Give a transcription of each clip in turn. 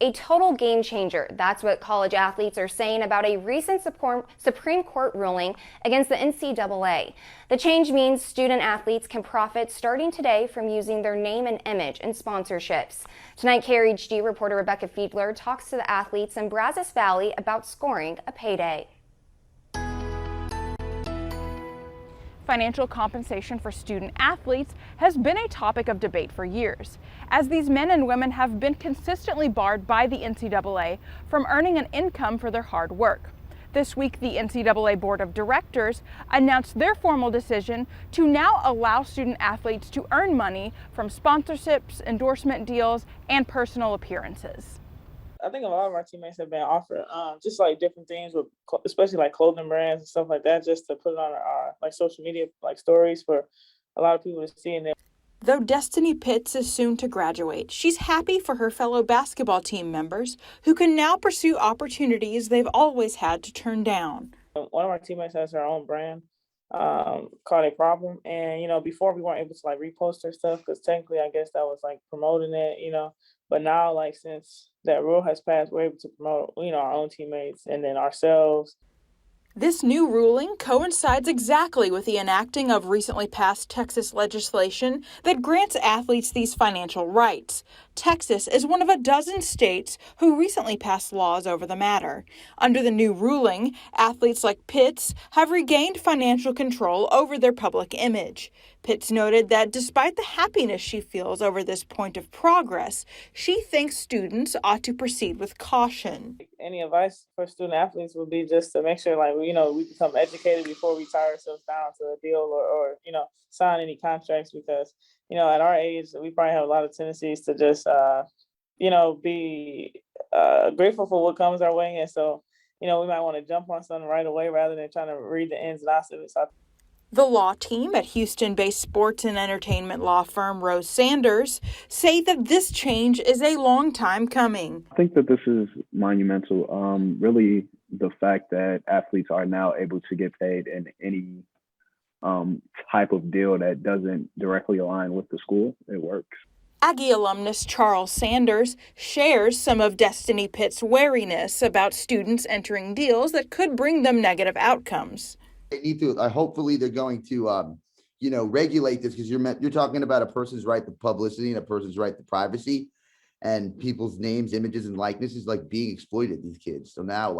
a total game changer. That's what college athletes are saying about a recent Supreme Court ruling against the NCAA. The change means student athletes can profit starting today from using their name and image in sponsorships. Tonight, KRHD reporter Rebecca Fiedler talks to the athletes in Brazos Valley about scoring a payday. Financial compensation for student athletes has been a topic of debate for years, as these men and women have been consistently barred by the NCAA from earning an income for their hard work. This week, the NCAA Board of Directors announced their formal decision to now allow student athletes to earn money from sponsorships, endorsement deals, and personal appearances. I think a lot of our teammates have been offered just like different things with, especially like clothing brands and stuff like that, just to put it on our like social media like stories for a lot of people to see. And though Destiny Pitts is soon to graduate, she's happy for her fellow basketball team members who can now pursue opportunities they've always had to turn down. One of our teammates has her own brand called A Problem, and before we weren't able to like repost her stuff because technically I guess that was like promoting it, but now like since that rule has passed, we're able to promote our own teammates and then ourselves. This new ruling coincides exactly with the enacting of recently passed Texas legislation that grants athletes these financial rights. Texas is one of a dozen states who recently passed laws over the matter. Under the new ruling, athletes like Pitts have regained financial control over their public image. Pitts noted that despite the happiness she feels over this point of progress, she thinks students ought to proceed with caution. Any advice for student athletes would be just to make sure we become educated before we tie ourselves down to a deal or sign any contracts, because at our age we probably have a lot of tendencies to just be grateful for what comes our way, and so we might want to jump on something right away rather than trying to read the ins and outs of it. The law team at Houston-based sports and entertainment law firm Rose Sanders say that this change is a long time coming. I think that this is monumental. Really, the fact that athletes are now able to get paid in any type of deal that doesn't directly align with the school, it works. Aggie alumnus Charles Sanders shares some of Destiny Pitt's wariness about students entering deals that could bring them negative outcomes. They need to. Hopefully, they're going to, regulate this, because you're talking about a person's right to publicity and a person's right to privacy, and people's names, images, and likenesses like being exploited. These kids. So now,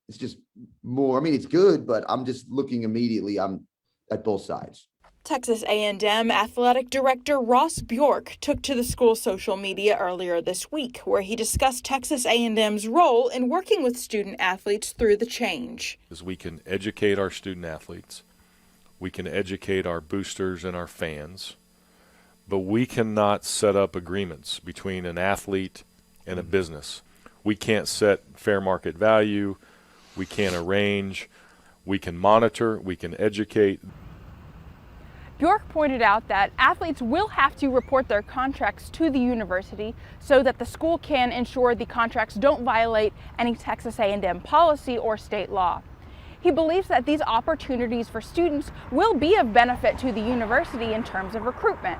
it's just more. I mean, it's good, but I'm just looking immediately. I'm at both sides. Texas A&M Athletic Director Ross Bjork took to the school's social media earlier this week, where he discussed Texas A&M's role in working with student athletes through the change. We can educate our student athletes, we can educate our boosters and our fans, but we cannot set up agreements between an athlete and a business. We can't set fair market value, we can't arrange, we can monitor, we can educate. Bjork pointed out that athletes will have to report their contracts to the university so that the school can ensure the contracts don't violate any Texas A&M policy or state law. He believes that these opportunities for students will be of benefit to the university in terms of recruitment.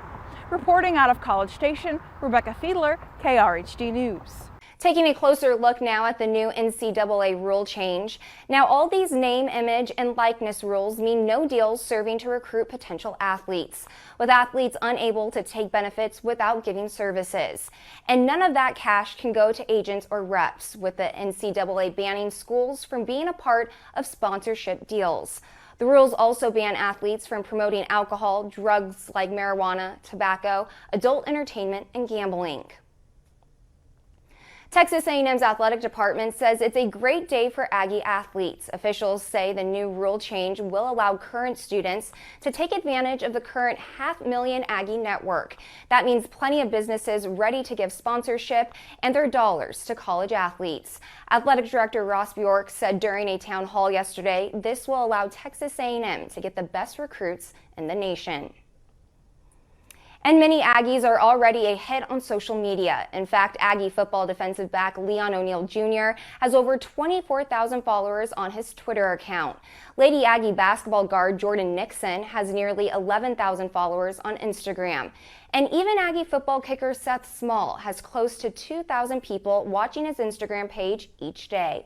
Reporting out of College Station, Rebecca Fiedler, KRHD News. Taking a closer look now at the new NCAA rule change. Now, all these name, image, and likeness rules mean no deals serving to recruit potential athletes, with athletes unable to take benefits without giving services. And none of that cash can go to agents or reps, with the NCAA banning schools from being a part of sponsorship deals. The rules also ban athletes from promoting alcohol, drugs like marijuana, tobacco, adult entertainment, and gambling. Texas A&M's athletic department says it's a great day for Aggie athletes. Officials say the new rule change will allow current students to take advantage of the current 500,000 Aggie network. That means plenty of businesses ready to give sponsorship and their dollars to college athletes. Athletic Director Ross Bjork said during a town hall yesterday, this will allow Texas A&M to get the best recruits in the nation. And many Aggies are already a hit on social media. In fact, Aggie football defensive back Leon O'Neal Jr. has over 24,000 followers on his Twitter account. Lady Aggie basketball guard Jordan Nixon has nearly 11,000 followers on Instagram. And even Aggie football kicker Seth Small has close to 2,000 people watching his Instagram page each day.